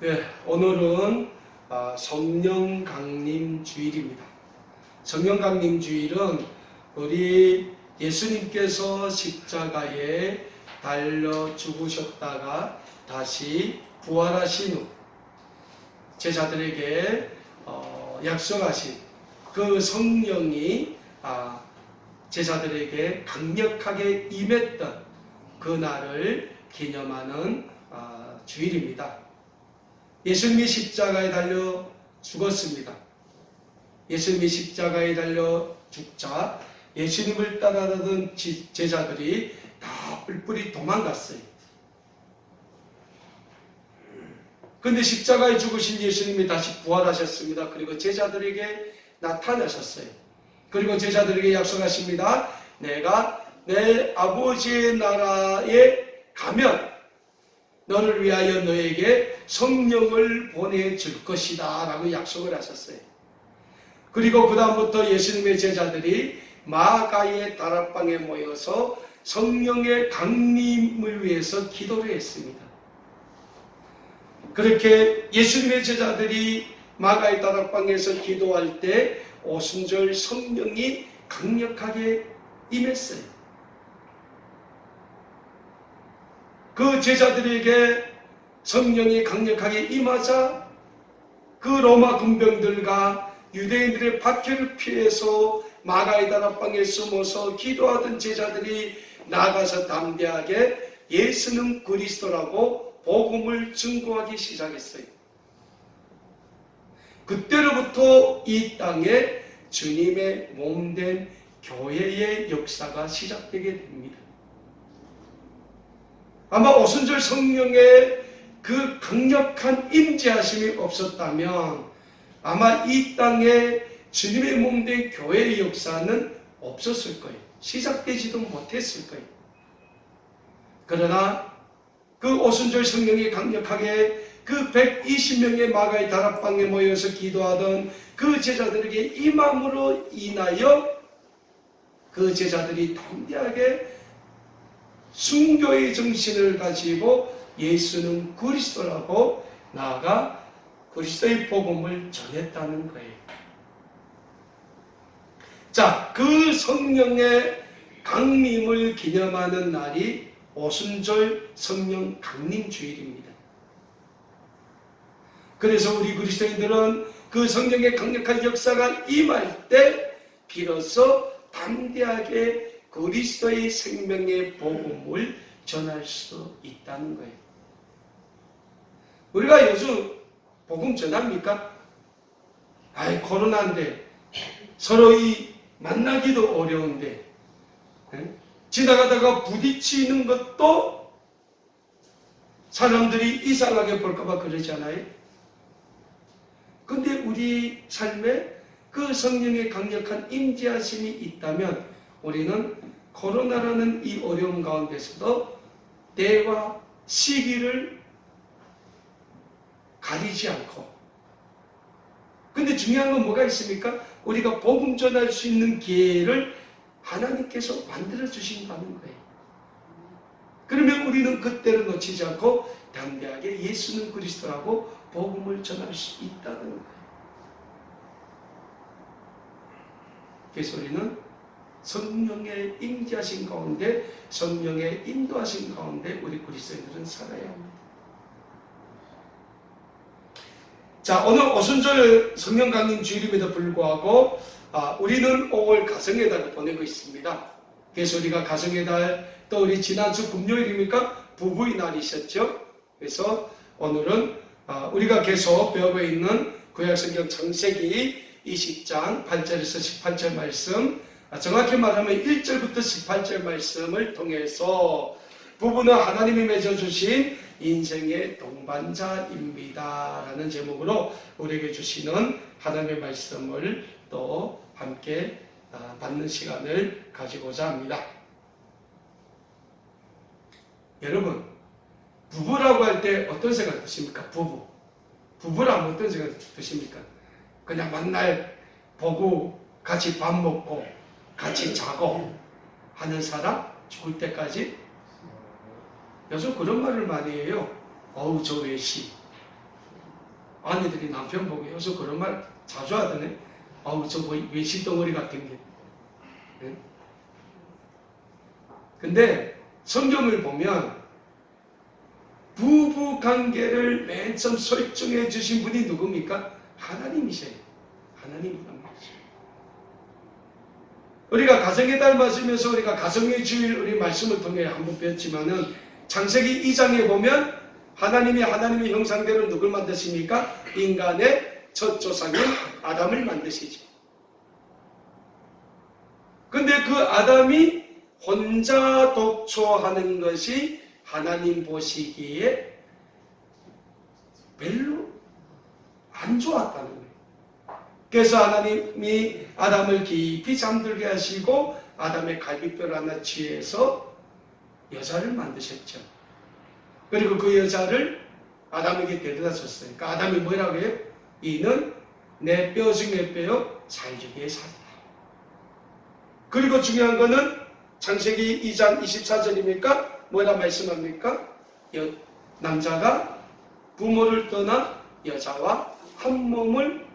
네, 오늘은 성령 강림 주일입니다. 성령 강림 주일은 우리 예수님께서 십자가에 달려 죽으셨다가 다시 부활하신 후 제자들에게 약속하신 그 성령이 제자들에게 강력하게 임했던 그날을 기념하는 주일입니다. 예수님이 십자가에 달려 죽었습니다. 예수님이 십자가에 달려 죽자 예수님을 따라가던 제자들이 다 뿔뿔이 도망갔어요. 그런데 십자가에 죽으신 예수님이 다시 부활하셨습니다. 그리고 제자들에게 나타나셨어요. 그리고 제자들에게 약속하십니다. 내가 내 아버지의 나라에 가면 너를 위하여 너에게 성령을 보내줄 것이다 라고 약속을 하셨어요. 그리고 그 다음부터 예수님의 제자들이 마가의 다락방에 모여서 성령의 강림을 위해서 기도를 했습니다. 그렇게 예수님의 제자들이 마가의 다락방에서 기도할 때 오순절 성령이 강력하게 임했어요. 그 제자들에게 성령이 강력하게 임하자 그 로마 군병들과 유대인들의 박해를 피해서 마가의 다락방에 숨어서 기도하던 제자들이 나가서 담대하게 예수는 그리스도라고 복음을 증거하기 시작했어요. 그때로부터 이 땅에 주님의 몸된 교회의 역사가 시작되게 됩니다. 아마 오순절 성령의 그 강력한 임재하심이 없었다면 아마 이 땅에 주님의 몸된 교회의 역사는 없었을 거예요. 시작되지도 못했을 거예요. 그러나 그 오순절 성령이 강력하게 그 120명의 마가의 다락방에 모여서 기도하던 그 제자들에게 임함으로 인하여 그 제자들이 담대하게 순교의 정신을 가지고 예수는 그리스도라고 나아가 그리스도의 복음을 전했다는 거예요. 자, 그 성령의 강림을 기념하는 날이 오순절 성령 강림 주일입니다. 그래서 우리 그리스도인들은 그 성령의 강력한 역사가 임할 때 비로소 담대하게 그리스도의 생명의 복음을 전할 수 있다는 거예요. 우리가 요즘 복음 전합니까? 코로나인데 서로 만나기도 어려운데 지나가다가 부딪히는 것도 사람들이 이상하게 볼까봐 그러잖아요. 근데 우리 삶에 그 성령의 강력한 임재하심이 있다면 우리는 코로나라는 이 어려움 가운데서도 때와 시기를 가리지 않고, 근데 중요한 건 뭐가 있습니까? 우리가 복음 전할 수 있는 기회를 하나님께서 만들어 주신다는 거예요. 그러면 우리는 그때를 놓치지 않고 담대하게 예수는 그리스도라고 복음을 전할 수 있다는 거예요. 그래서 우리는 성령의 임재하신 가운데, 성령의 인도하신 가운데 우리 그리스도인들은 살아야 합니다. 자, 오늘 오순절 성령 강림 주일임에도 불구하고 우리는 5월 가정의 달을 보내고 있습니다. 그래서 우리가 가정의 달, 또 우리 지난주 금요일입니까? 부부의 날이셨죠? 그래서 오늘은 우리가 계속 배우고 있는 구약성경 창세기 20장 8절에서 18절 말씀, 정확히 말하면 1절부터 18절 말씀을 통해서 부부는 하나님이 맺어주신 인생의 동반자입니다 라는 제목으로 우리에게 주시는 하나님의 말씀을 또 함께 받는 시간을 가지고자 합니다. 여러분, 부부라고 할 때 어떤 생각 드십니까? 부부라면 어떤 생각 드십니까? 그냥 만날 보고 같이 밥 먹고 같이 자고 하는 사람? 죽을 때까지? 요즘 그런 말을 많이 해요. 어우 저 외시, 아내들이 남편 보고 요새 그런 말 자주 하더네. 아우 저 뭐 외식덩어리 같은 게. 네? 근데 성경을 보면 부부 관계를 맨 처음 설정해 주신 분이 누굽니까? 하나님이세요. 하나님이란 말이죠. 우리가 가정의 달 맞으면서 우리가 가정의 주일 우리 말씀을 통해 한번 배웠지만은 창세기 2장에 보면 하나님의 형상대로 누굴 만드십니까? 인간의 첫 조상인 아담을 만드시죠. 근데 그 아담이 혼자 독초하는 것이 하나님 보시기에 별로 안 좋았다는 거예요. 그래서 하나님이 아담을 깊이 잠들게 하시고 아담의 갈비뼈를 하나 취해서 여자를 만드셨죠. 그리고 그 여자를 아담에게 데려다 줬어요. 그러니까 아담이 뭐라고 해요? 이는 내 뼈 중에 뼈요 살기에 살다. 그리고 중요한 거는 창세기 2장 24절입니까? 뭐라 말씀합니까? 남자가 부모를 떠나 여자와 한 몸을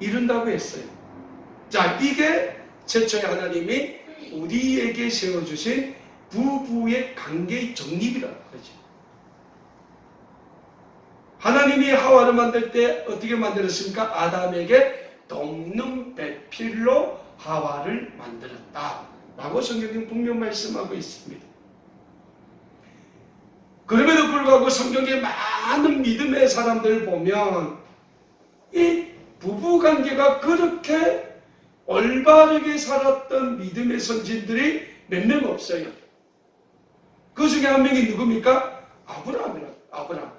이룬다고 했어요. 자, 이게 최초의 하나님이 우리에게 세워주신 부부의 관계의 정립이라는 거죠. 하나님이 하와를 만들 때 어떻게 만들었습니까? 아담에게 돕는 배필로 하와를 만들었다 라고 성경이 분명 말씀하고 있습니다. 그럼에도 불구하고 성경의 많은 믿음의 사람들 보면 이 부부관계가 그렇게 올바르게 살았던 믿음의 선진들이 몇 명 없어요. 그 중에 한 명이 누굽니까? 아브라함.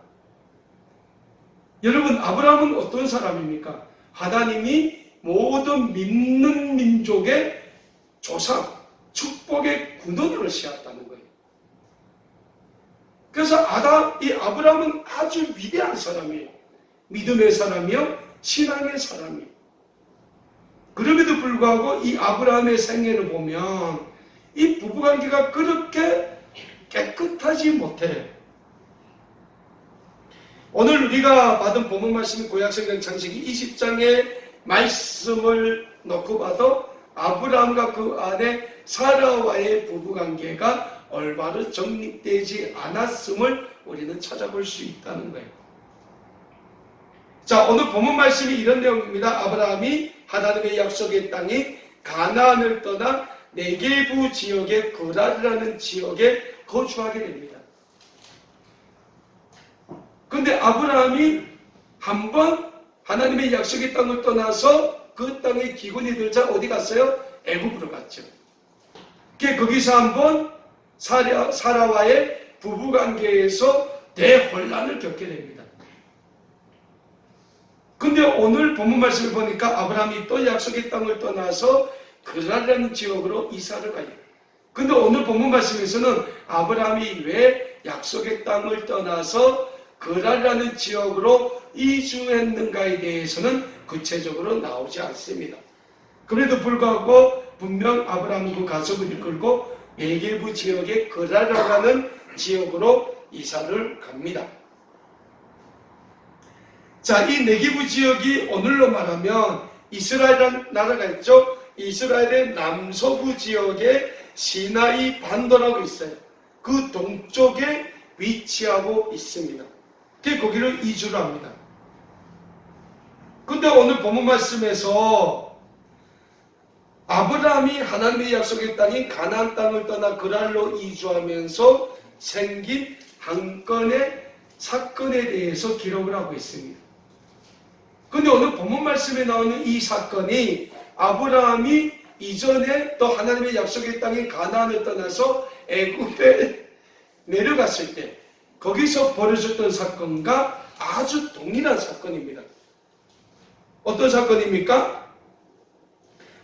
여러분, 아브라함은 어떤 사람입니까? 하나님이 모든 믿는 민족의 조상, 축복의 근원으로 세웠다는 거예요. 그래서 이 아브라함은 아주 위대한 사람이에요. 믿음의 사람이요, 신앙의 사람이에요. 그럼에도 불구하고 이 아브라함의 생애를 보면 이 부부관계가 그렇게 깨끗하지 못해요. 오늘 우리가 받은 본문 말씀인 구약성경 창세기 20장의 말씀을 놓고 봐도 아브라함과 그 아내 사라와의 부부관계가 올바로 정립되지 않았음을 우리는 찾아볼 수 있다는 거예요. 자, 오늘 본문 말씀이 이런 내용입니다. 아브라함이 하나님의 약속의 땅인 가나안을 떠나 네게부 지역의 거라르라는 지역에 거주하게 됩니다. 근데 아브라함이 한번 하나님의 약속의 땅을 떠나서 그 땅에 기근이 들자 어디 갔어요? 애굽으로 갔죠. 거기서 한번 사라와의 부부관계에서 대혼란을 겪게 됩니다. 근데 오늘 본문 말씀을 보니까 아브라함이 또 약속의 땅을 떠나서 거라르라는 지역으로 이사를 가요. 근데 오늘 본문 말씀에서는 아브라함이 왜 약속의 땅을 떠나서 거라르라는 지역으로 이주했는가에 대해서는 구체적으로 나오지 않습니다. 그래도 불구하고 분명 아브라함은 그 가족을 이끌고 네게부 지역의 거라르라는 지역으로 이사를 갑니다. 자, 이 네게부 지역이 오늘로 말하면 이스라엘 나라가 있죠. 이스라엘의 남서부 지역에 시나이 반도라고 있어요. 그 동쪽에 위치하고 있습니다. 거기로 이주를 합니다. 근데 오늘 본문 말씀에서 아브라함이 하나님의 약속의 땅인 가나안 땅을 떠나 거랄로 이주하면서 생긴 한 건의 사건에 대해서 기록을 하고 있습니다. 근데 오늘 본문 말씀에 나오는 이 사건이 아브라함이 이전에 또 하나님의 약속의 땅인 가나안을 떠나서 애굽에 내려갔을 때 거기서 벌어졌던 사건과 아주 동일한 사건입니다. 어떤 사건입니까?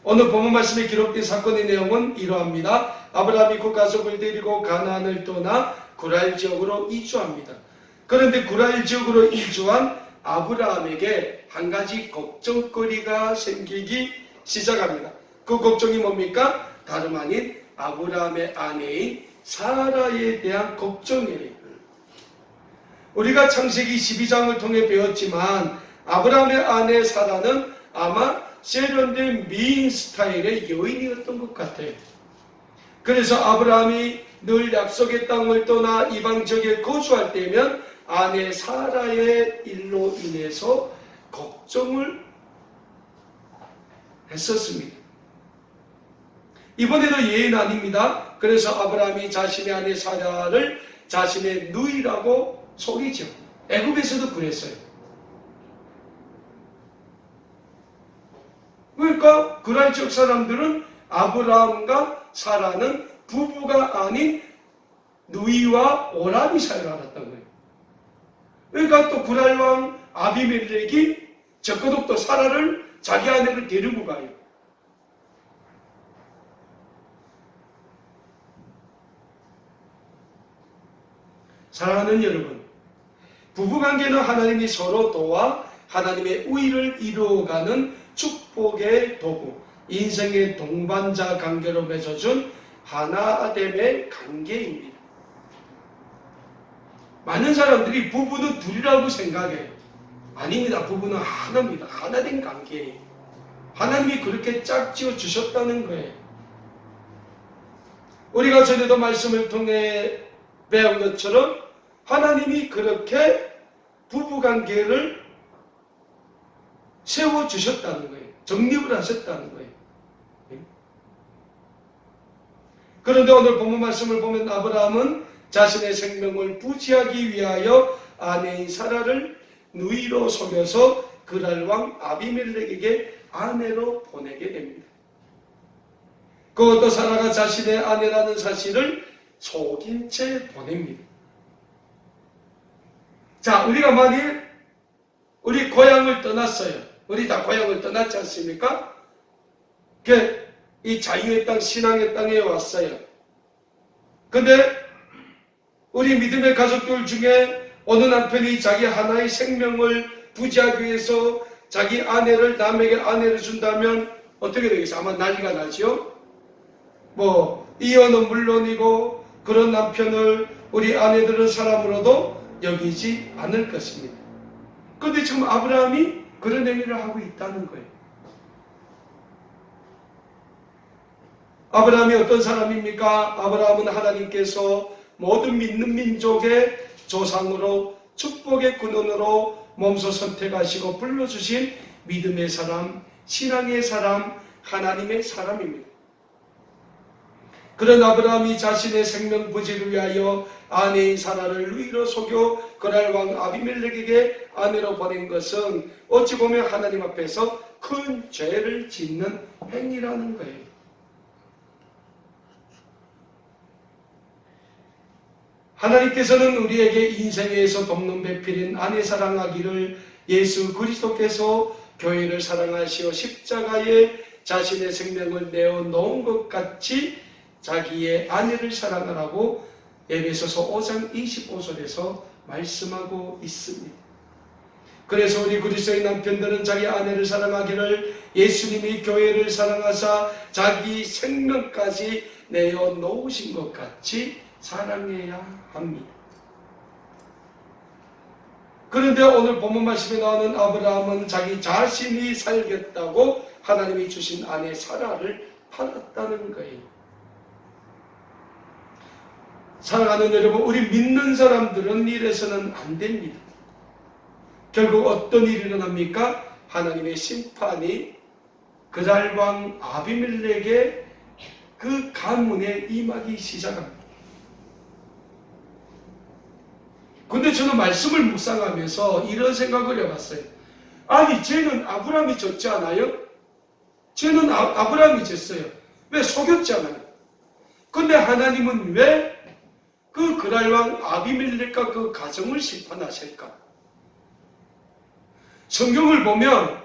오늘 본문 말씀에 기록된 사건의 내용은 이러합니다. 아브라함이 그 가족을 데리고 가나안을 떠나 구랄 지역으로 이주합니다. 그런데 구랄 지역으로 이주한 아브라함에게 한 가지 걱정거리가 생기기 시작합니다. 그 걱정이 뭡니까? 다름 아닌 아브라함의 아내인 사라에 대한 걱정이에요. 우리가 창세기 12장을 통해 배웠지만 아브라함의 아내 사라는 아마 세련된 미인 스타일의 여인이었던 것 같아요. 그래서 아브라함이 늘 약속의 땅을 떠나 이방 지역에 거주할 때면 아내 사라의 일로 인해서 걱정을 했었습니다. 이번에도 예인 아닙니다. 그래서 아브라함이 자신의 아내 사라를 자신의 누이라고 속이죠. 애굽에서도 그랬어요. 그러니까 그랄 지역 사람들은 아브라함과 사라는 부부가 아닌 누이와 오라비 사이를 알았던 거예요. 그러니까 또 구랄 왕 아비멜렉이 적그독 또 사라를 자기 아내를 데리고 가요. 사랑하는 여러분, 부부관계는 하나님이 서로 도와 하나님의 의를 이루어가는 축복의 도구, 인생의 동반자 관계로 맺어준 하나됨의 관계입니다. 많은 사람들이 부부는 둘이라고 생각해요. 아닙니다. 부부는 하나입니다. 하나된 관계예요. 하나님이 그렇게 짝지어 주셨다는 거예요. 우리가 전에도 말씀을 통해 배운 것처럼 하나님이 그렇게 부부관계를 세워주셨다는 거예요. 정립을 하셨다는 거예요. 그런데 오늘 본문 말씀을 보면 아브라함은 자신의 생명을 부지하기 위하여 아내인 사라를 누이로 속여서 그랄 왕 아비멜렉에게 아내로 보내게 됩니다. 그것도 사라가 자신의 아내라는 사실을 속인 채 보냅니다. 자, 우리가 만일 우리 고향을 떠났어요. 우리 다 고향을 떠났지 않습니까? 이 자유의 땅, 신앙의 땅에 왔어요. 근데 우리 믿음의 가족들 중에 어느 남편이 자기 하나의 생명을 부지하기 위해서 자기 아내를 남에게 아내를 준다면 어떻게 되겠어요? 아마 난리가 나죠? 이혼은 물론이고 그런 남편을 우리 아내들은 사람으로도 여기지 않을 것입니다. 그런데 지금 아브라함이 그런 행위를 하고 있다는 거예요. 아브라함이 어떤 사람입니까? 아브라함은 하나님께서 모든 믿는 민족의 조상으로 축복의 근원으로 몸소 선택하시고 불러주신 믿음의 사람, 신앙의 사람, 하나님의 사람입니다. 그런 아브라함이 자신의 생명 부지를 위하여 아내인 사라를 누이로 속여 그랄 왕 아비멜렉에게 아내로 보낸 것은 어찌 보면 하나님 앞에서 큰 죄를 짓는 행위라는 거예요. 하나님께서는 우리에게 인생에서 돕는 배필인 아내 사랑하기를 예수 그리스도께서 교회를 사랑하시어 십자가에 자신의 생명을 내어 놓은 것 같이 자기의 아내를 사랑하라고 에베소서 5장 25절에서 말씀하고 있습니다. 그래서 우리 그리스도의 남편들은 자기 아내를 사랑하기를 예수님이 교회를 사랑하사 자기 생명까지 내어 놓으신 것 같이 사랑해야 합니다. 그런데 오늘 본문 말씀에 나오는 아브라함은 자기 자신이 살겠다고 하나님이 주신 아내 사라를 팔았다는 거예요. 사랑하는 여러분, 우리 믿는 사람들은 이래서는 안 됩니다. 결국 어떤 일이 일어납니까? 하나님의 심판이 그랄 왕 아비멜렉의 그 가문에 임하기 시작합니다. 근데 저는 말씀을 묵상하면서 이런 생각을 해봤어요. 아니, 쟤는 아브라함이 졌지 않아요? 쟤는 아브라함이 졌어요. 왜? 속였잖아요. 근데 하나님은 왜 그 그랄 왕 아비멜렉과 그 가정을 심판하실까? 성경을 보면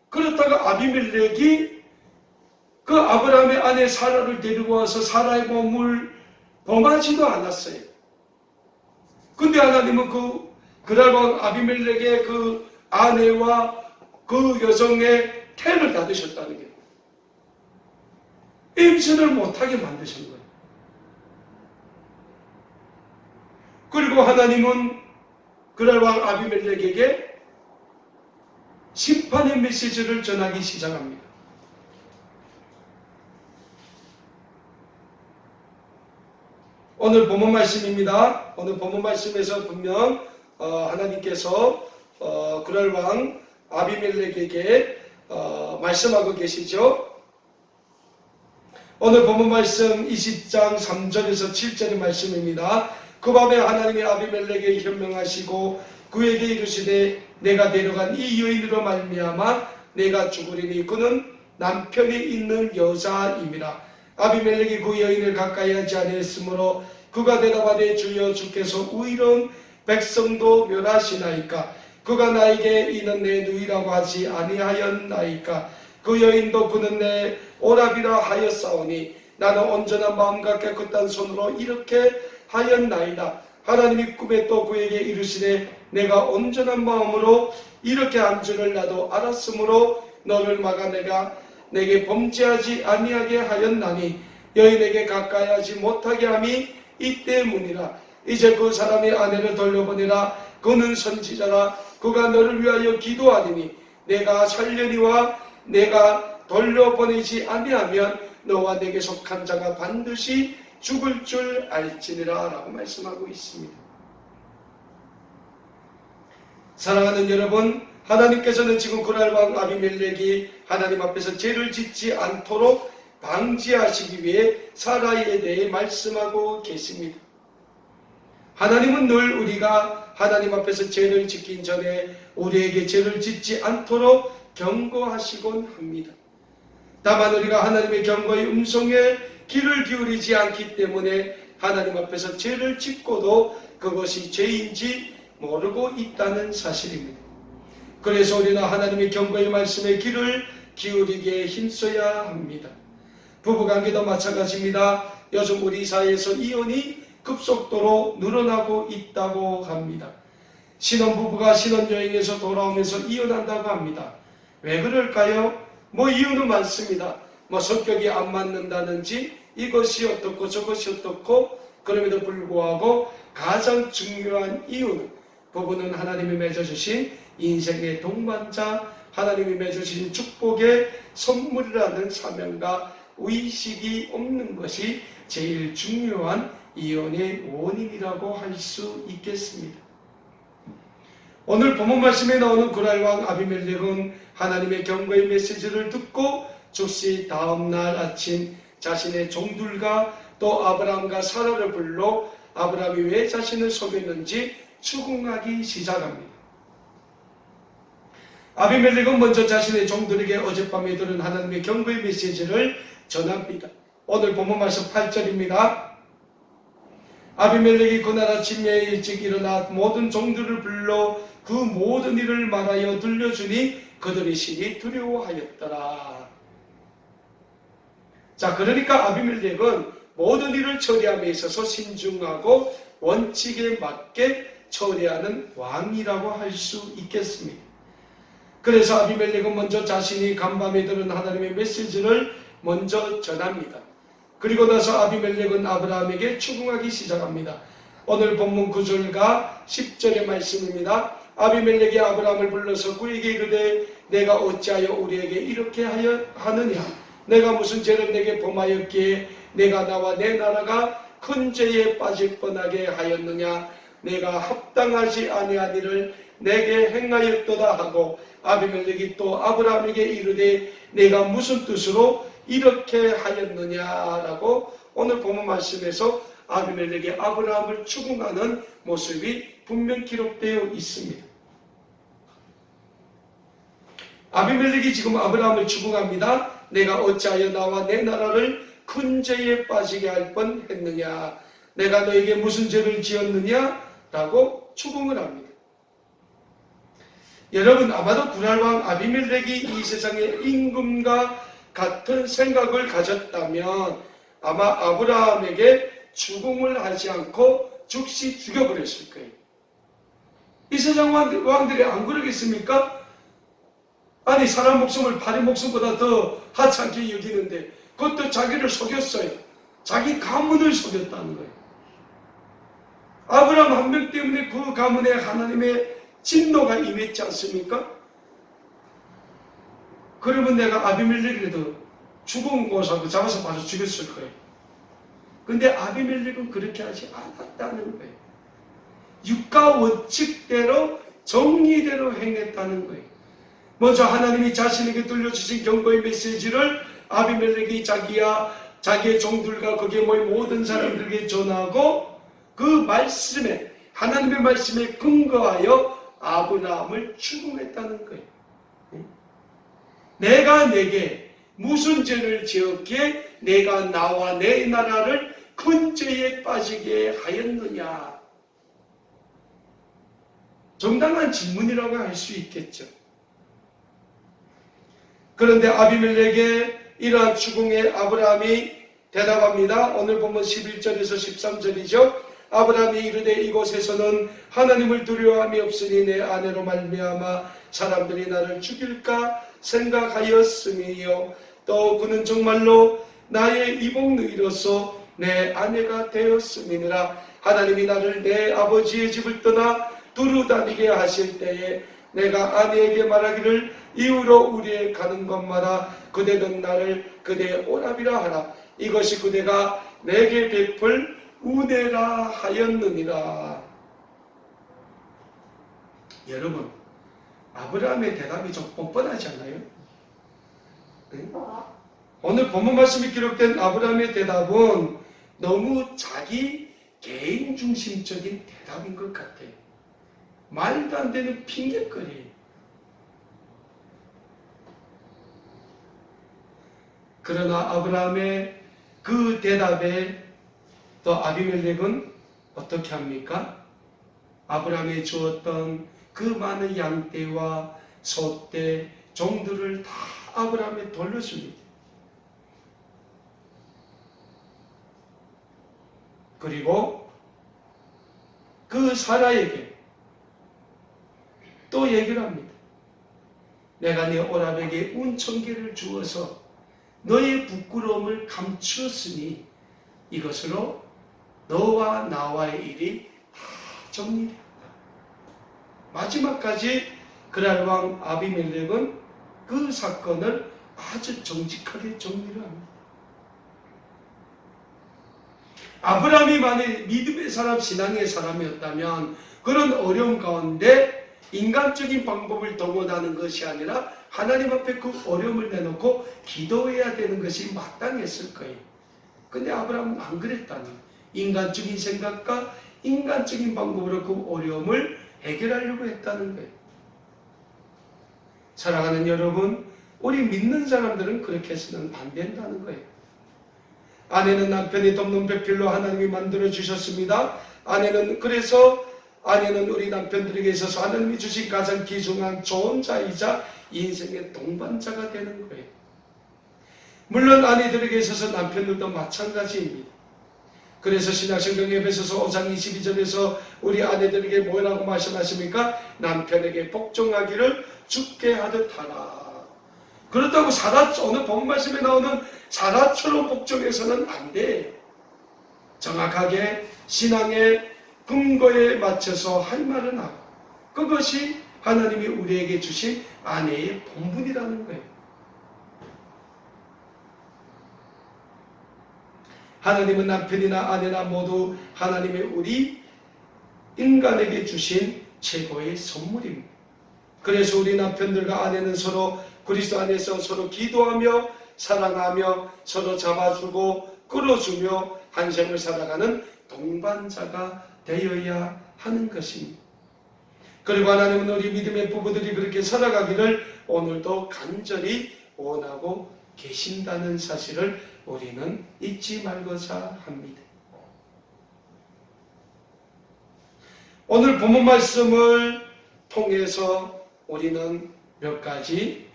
그렇다가 아비멜렉이 그 아브라함의 아내 사라를 데리고 와서 사라의 몸을 범하지도 않았어요. 근데 하나님은 그랄 왕 아비멜렉의 그 아내와 그 여성의 태를 닫으셨다는 거예요. 임신을 못하게 만드신 거예요. 그리고 하나님은 그날 왕 아비멜렉에게 심판의 메시지를 전하기 시작합니다. 오늘 본문 말씀입니다. 오늘 본문 말씀에서 분명 하나님께서 그날 왕 아비멜렉에게 말씀하고 계시죠. 오늘 본문 말씀 20장 3절에서 7절의 말씀입니다. 그 밤에 하나님이 아비멜렉에게 현명하시고 그에게 이르시되 내가 데려간 이 여인으로 말미암아 내가 죽으리니 그는 남편이 있는 여자임이라. 아비멜렉이 그 여인을 가까이 하지 아니했으므로 그가 대답하되 주여 주께서 의로운 백성도 멸하시나이까. 그가 나에게 이는 내 누이라고 하지 아니하였나이까. 그 여인도 그는 내 오라비라 하였사오니 나는 온전한 마음과 깨끗한 손으로 이렇게 하였나이다. 하나님이 꿈에 또 그에게 이르시되 내가 온전한 마음으로 이렇게 한 줄을 나도 알았으므로 너를 막아 내가 내게 범죄하지 아니하게 하였나니 여인에게 가까이 하지 못하게 함이 이 때문이라. 이제 그 사람이 아내를 돌려보내라. 그는 선지자라. 그가 너를 위하여 기도하리니 내가 살려니와 내가 돌려보내지 아니하면 너와 내게 속한 자가 반드시 죽을 줄 알지니라 라고 말씀하고 있습니다. 사랑하는 여러분, 하나님께서는 지금 그날 왕 아비멜렉이 하나님 앞에서 죄를 짓지 않도록 방지하시기 위해 사라이에 대해 말씀하고 계십니다. 하나님은 늘 우리가 하나님 앞에서 죄를 짓긴 전에 우리에게 죄를 짓지 않도록 경고하시곤 합니다. 다만 우리가 하나님의 경고의 음성에 귀를 기울이지 않기 때문에 하나님 앞에서 죄를 짓고도 그것이 죄인지 모르고 있다는 사실입니다. 그래서 우리는 하나님의 경고의 말씀에 귀를 기울이기에 힘써야 합니다. 부부관계도 마찬가지입니다. 요즘 우리 사회에서 이혼이 급속도로 늘어나고 있다고 합니다. 신혼부부가 신혼여행에서 돌아오면서 이혼한다고 합니다. 왜 그럴까요? 이유는 많습니다. 성격이 안 맞는다든지 이것이 어떻고 저것이 어떻고. 그럼에도 불구하고 가장 중요한 이유는 부부는 하나님이 맺어주신 인생의 동반자, 하나님이 맺어주신 축복의 선물이라는 사명과 의식이 없는 것이 제일 중요한 이혼의 원인이라고 할 수 있겠습니다. 오늘 본문 말씀에 나오는 그날 왕 아비멜렉은 하나님의 경고의 메시지를 듣고 즉시 다음날 아침 자신의 종들과 또 아브라함과 사라를 불러 아브라함이 왜 자신을 속였는지 추궁하기 시작합니다. 아비멜렉은 먼저 자신의 종들에게 어젯밤에 들은 하나님의 경고의 메시지를 전합니다. 오늘 본문 말씀 8절입니다. 아비멜렉이 그날 아침에 일찍 일어나 모든 종들을 불러 그 모든 일을 말하여 들려주니 그들이 심히 두려워하였더라. 자, 그러니까 아비멜렉은 모든 일을 처리함에 있어서 신중하고 원칙에 맞게 처리하는 왕이라고 할 수 있겠습니다. 그래서 아비멜렉은 먼저 자신이 간밤에 들은 하나님의 메시지를 먼저 전합니다. 그리고 나서 아비멜렉은 아브라함에게 추궁하기 시작합니다. 오늘 본문 9절과 10절의 말씀입니다. 아비멜렉이 아브라함을 불러서 그에게 이르되 내가 어찌하여 우리에게 이렇게 하느냐. 내가 무슨 죄를 내게 범하였기에 내가 나와 내 나라가 큰 죄에 빠질 뻔하게 하였느냐. 내가 합당하지 아니한 일을 내게 행하였도다 하고 아비멜렉이 또 아브라함에게 이르되 내가 무슨 뜻으로 이렇게 하였느냐라고 오늘 본문 말씀에서 아비멜렉이 아브라함을 추궁하는 모습이 분명 기록되어 있습니다. 아비멜렉이 지금 아브라함을 추궁합니다. 내가 어찌하여 나와 내 나라를 큰 죄에 빠지게 할 뻔했느냐. 내가 너에게 무슨 죄를 지었느냐 라고 추궁을 합니다. 여러분, 아마도 그날왕 아비멜렉이 이 세상의 임금과 같은 생각을 가졌다면 아마 아브라함에게 추궁을 하지 않고 즉시 죽여버렸을 거예요. 이 세상 왕들이 안 그러겠습니까? 아니, 사람 목숨을 파리 목숨보다 더 하찮게 여기는데 그것도 자기를 속였어요. 자기 가문을 속였다는 거예요. 아브라함 한 명 때문에 그 가문에 하나님의 진노가 임했지 않습니까? 그러면 내가 아비멜렉이라도 죽은 곳하고 잡아서 바로 죽였을 거예요. 근데 아비멜렉은 그렇게 하지 않았다는 거예요. 육가 원칙대로 정리대로 행했다는 거예요. 먼저 하나님이 자신에게 들려주신 경고의 메시지를 아비멜렉이 자기의 종들과 거기에 모인 모든 사람들에게 전하고 그 말씀에 하나님의 말씀에 근거하여 아브라함을 추궁했다는 거예요. 내가 내게 무슨 죄를 지었기에 내가 나와 내 나라를 큰 죄에 빠지게 하였느냐. 정당한 질문이라고 할 수 있겠죠. 그런데 아비멜렉의 이러한 추궁에 아브라함이 대답합니다. 오늘 보면 11절에서 13절이죠. 아브라함이 이르되 이곳에서는 하나님을 두려워함이 없으니 내 아내로 말미암아 사람들이 나를 죽일까 생각하였음이요. 또 그는 정말로 나의 이복누이로서 내 아내가 되었음이니라. 하나님이 나를 내 아버지의 집을 떠나 두루 다니게 하실 때에 내가 아내에게 말하기를 이후로 우리에 가는 곳마다 그대는 나를 그대의 오랍이라 하라. 이것이 그대가 내게 베풀 은혜라 하였느니라. 여러분, 아브라함의 대답이 좀 뻔뻔하지 않나요? 네? 오늘 본문 말씀이 기록된 아브라함의 대답은 너무 자기 개인 중심적인 대답인 것 같아요. 말도 안 되는 핑계거리예요. 그러나 아브라함의 그 대답에 또 아비멜렉은 어떻게 합니까? 아브라함이 주었던 그 많은 양떼와 소떼, 종들을 다 아브라함에 돌려줍니다. 그리고 그 사라에게 또 얘기를 합니다. 내가 네 오랍에게 운천기를 주어서 너의 부끄러움을 감추었으니 이것으로 너와 나와의 일이 다 정리된다. 마지막까지 그랄 왕 아비멜렉은 그 사건을 아주 정직하게 정리를 합니다. 아브라함이 만일 믿음의 사람, 신앙의 사람이었다면 그런 어려움 가운데 인간적인 방법을 동원하는 것이 아니라 하나님 앞에 그 어려움을 내놓고 기도해야 되는 것이 마땅했을 거예요. 근데 아브라함은 안 그랬다니. 인간적인 생각과 인간적인 방법으로 그 어려움을 해결하려고 했다는 거예요. 사랑하는 여러분, 우리 믿는 사람들은 그렇게 해서는 안 된다는 거예요. 아내는 남편이 돕는 배필로 하나님이 만들어 주셨습니다. 그래서 아내는 우리 남편들에게 있어서 하나님이 주신 가장 귀중한 좋은 자이자 인생의 동반자가 되는 거예요. 물론 아내들에게 있어서 남편들도 마찬가지입니다. 그래서 신약성경 에베소서 5장 22절에서 우리 아내들에게 뭐라고 말씀하십니까? 남편에게 복종하기를 주께 하듯 하라. 그렇다고 오늘 본 말씀에 나오는 사라처럼 복종해서는 안 돼. 정확하게 신앙의 근거에 맞춰서 할 말은 하고, 그것이 하나님이 우리에게 주신 아내의 본분이라는 거예요. 하나님은 남편이나 아내나 모두 하나님의 우리 인간에게 주신 최고의 선물입니다. 그래서 우리 남편들과 아내는 서로 그리스도 안에서 서로 기도하며 사랑하며 서로 잡아주고 끌어주며 한 생을 살아가는 동반자가 되어야 하는 것입니다. 그리고 하나님은 우리 믿음의 부부들이 그렇게 살아가기를 오늘도 간절히 원하고 계신다는 사실을 우리는 잊지 말고자 합니다. 오늘 본문 말씀을 통해서 우리는 몇 가지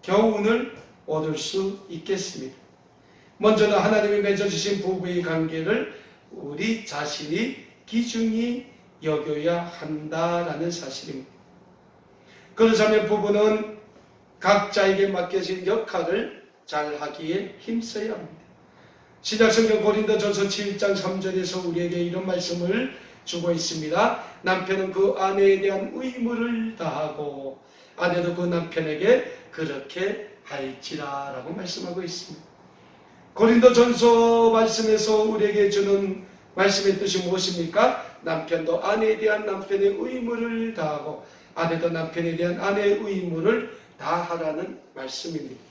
교훈을 얻을 수 있겠습니다. 먼저는 하나님이 맺어주신 부부의 관계를 우리 자신이 기준히 여겨야 한다라는 사실입니다. 그렇다면 부부는 각자에게 맡겨진 역할을 잘 하기에 힘써야 합니다. 신약성경 고린도전서 7장 3절에서 우리에게 이런 말씀을 주고 있습니다. 남편은 그 아내에 대한 의무를 다하고 아내도 그 남편에게 그렇게 할지라 라고 말씀하고 있습니다. 고린도전서 말씀에서 우리에게 주는 말씀의 뜻이 무엇입니까? 남편도 아내에 대한 남편의 의무를 다하고 아내도 남편에 대한 아내의 의무를 다하라는 말씀입니다.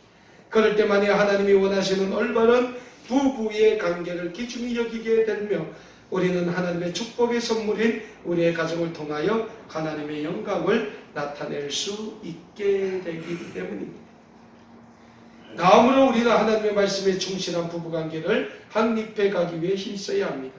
그럴 때만이 하나님이 원하시는 올바른 부부의 관계를 기준히 여기게 되며 우리는 하나님의 축복의 선물인 우리의 가정을 통하여 하나님의 영광을 나타낼 수 있게 되기 때문입니다. 다음으로 우리는 하나님의 말씀에 충실한 부부관계를 확립해 가기 위해 힘써야 합니다.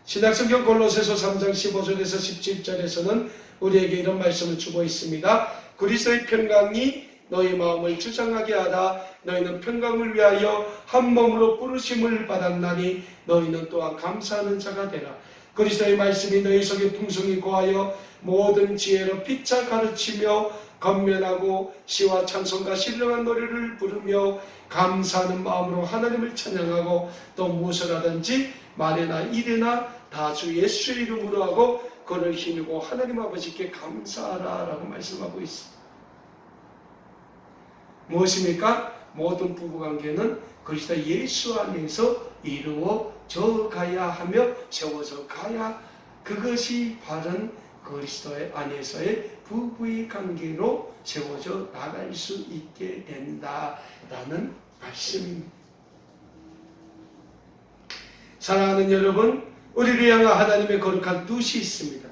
신약성경 골로새서 3장 15절에서 17절에서는 우리에게 이런 말씀을 주고 있습니다. 그리스도의 평강이 너희 마음을 주장하게 하라. 너희는 평강을 위하여 한 몸으로 부르심을 받았나니 너희는 또한 감사하는 자가 되라. 그리스도의 말씀이 너희 속에 풍성히 고하여 모든 지혜로 피차 가르치며 건면하고 시와 찬송과 신령한 노래를 부르며 감사하는 마음으로 하나님을 찬양하고 또 무엇을 하든지 말이나 일이나 다 주 예수의 이름으로 하고 그를 힘입고 하나님 아버지께 감사하라 라고 말씀하고 있습니다. 무엇입니까? 모든 부부관계는 그리스도 예수 안에서 이루어져 가야 하며 세워져 가야 그것이 바른 그리스도의 안에서의 부부의 관계로 세워져 나갈 수 있게 된다라는 말씀입니다. 사랑하는 여러분, 우리를 향한 하나님의 거룩한 뜻이 있습니다.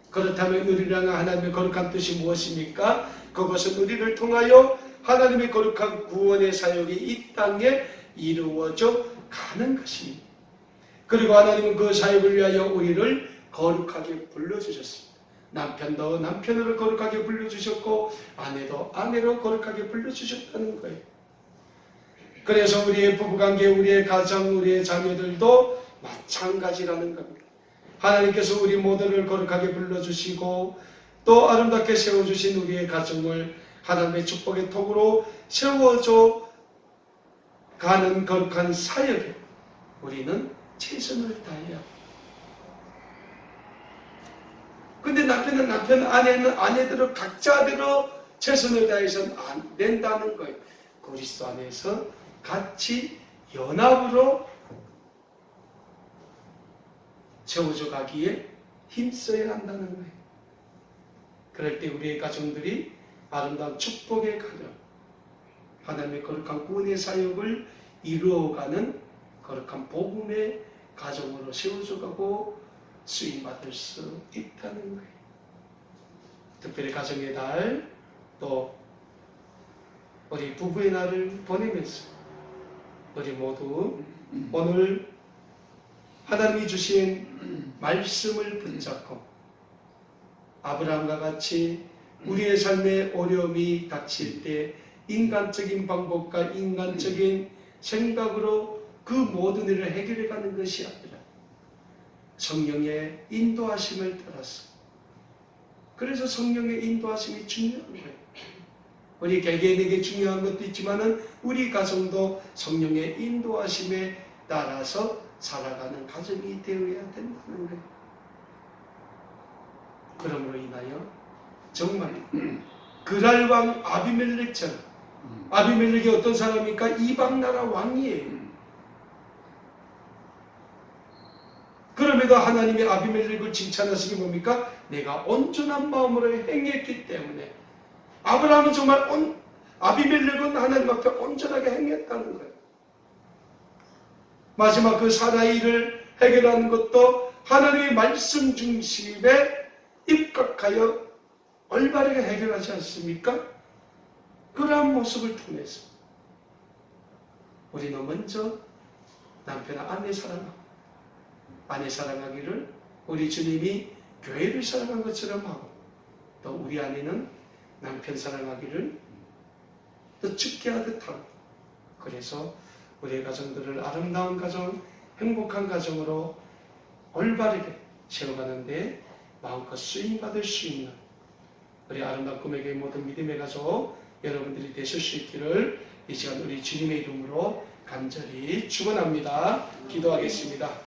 그렇다면 우리를 향한 하나님의 거룩한 뜻이 무엇입니까? 그것은 우리를 통하여 하나님의 거룩한 구원의 사역이 이 땅에 이루어져 가는 것입니다. 그리고 하나님은 그 사역을 위하여 우리를 거룩하게 불러주셨습니다. 남편도 남편으로 거룩하게 불러주셨고 아내도 아내로 거룩하게 불러주셨다는 거예요. 그래서 우리의 부부관계, 우리의 가정, 우리의 자녀들도 마찬가지라는 겁니다. 하나님께서 우리 모두를 거룩하게 불러주시고 또 아름답게 세워주신 우리의 가정을 하나님의 축복의 톡으로 세워져 가는 거룩한 사역에 우리는 최선을 다해야 합니다. 근데 남편은 남편, 아내는 아내대로 각자대로 최선을 다해서는 안 된다는 거예요. 그리스도 안에서 같이 연합으로 세워져 가기에 힘써야 한다는 거예요. 그럴 때 우리의 가정들이 아름다운 축복의 가정, 하나님의 거룩한 구원의 사역을 이루어가는 거룩한 복음의 가정으로 세워져 가고 쓰임받을 수 있다는 거예요. 특별히 가정의 날, 또 우리 부부의 날을 보내면서 우리 모두 오늘 하나님이 주신 말씀을 붙잡고 아브라함과 같이 우리의 삶에 어려움이 닥칠 때 인간적인 방법과 인간적인 생각으로 그 모든 일을 해결해 가는 것이 아니라 성령의 인도하심을 따라서, 그래서 성령의 인도하심이 중요한 거예요. 우리 개개인에게 중요한 것도 있지만은 우리 가정도 성령의 인도하심에 따라서 살아가는 가정이 되어야 된다는 거예요. 그러므로 인하여 정말 그랄 왕 아비멜렉처럼, 아비멜렉이 어떤 사람입니까? 이방 나라 왕이에요. 그럼에도 하나님이 아비멜렉을 칭찬하시기 뭡니까? 내가 온전한 마음으로 행했기 때문에. 아브라함은 정말 아비멜렉은 하나님 앞에 온전하게 행했다는 거예요. 마지막 그 사라이를 해결하는 것도 하나님의 말씀 중심에 입각하여 올바르게 해결하지 않습니까? 그러한 모습을 통해서 우리는 먼저 남편과 아내 사랑하고, 아내 사랑하기를 우리 주님이 교회를 사랑한 것처럼 하고, 또 우리 아내는 남편 사랑하기를 또 죽게 하듯 하고, 그래서 우리의 가정들을 아름다운 가정, 행복한 가정으로 올바르게 세워가는데 마음껏 쓰임받을 수 있는 우리 아름다운 꿈에게 모든 믿음의 가족 여러분들이 되실 수 있기를 이 시간 우리 주님의 이름으로 간절히 축원합니다. 기도하겠습니다.